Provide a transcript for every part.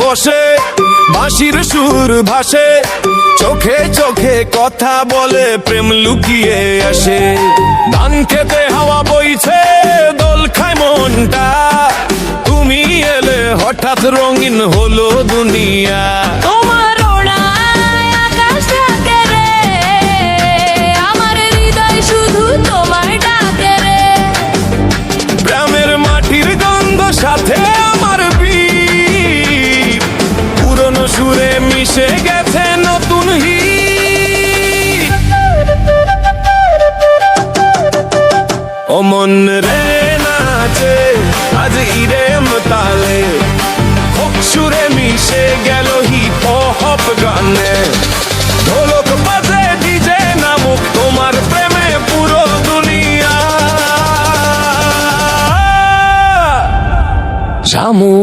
বসে বাঁশির সুর ভাসে, চোখে চোখে কথা বলে প্রেম লুকিয়ে আসে। ধান খেতে হাওয়া বইছে, দোল খায় মনটা, তুমি এলে হঠাৎ রঙিন হলো দুনিয়া। তোমার ওড়ায় আকাশ ঢাকে রে, আমার হৃদয় শুধু তোমার ডাকে রে। গ্রামের মাটির গন্ধ সাথে আমার বীর, পুরনো সুরে মিশে গেছে নতুন হিট। ও মন রে নাচে আজ ইরেম তালে, হোক সুরে মিশে গেল হিপ হপ গানে। ঢোলক বাজে ডিজে নামুক তোমার প্রেমে পুরো দুনিয়া। জামু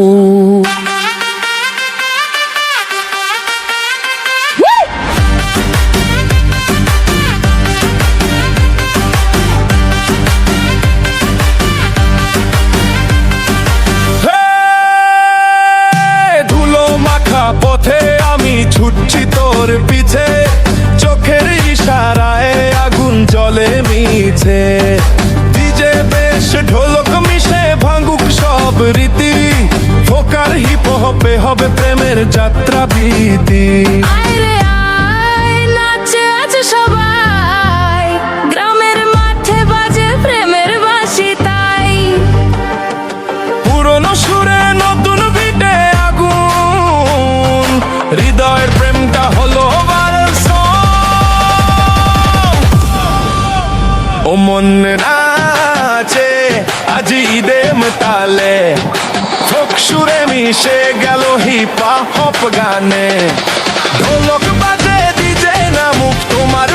পথে আমি ছুটছি তোর পিছে, চোখের ইশারায় আগুন জ্বলে মিছে। ডিজে বেশ ঢোলক মিশে ভাঙুক সব রীতি, ফোকার হিপ হপে হবে প্রেমের যাত্রা ভীতি। আয় রে আয়, নাচে আজ সবাই, গ্রামের মাঠে বাজে প্রেমের বাঁশি তাই। পুরনো সুরে নতুন বিটে আগুন, হৃদয়ের প্রেমটা হলো ও মন নাচে আজ ঈদেম তালে, ফোক সুরে মিশে গেল হিপ হপ গানে। ঢোলক বাজে ডিজে নামুক তোমার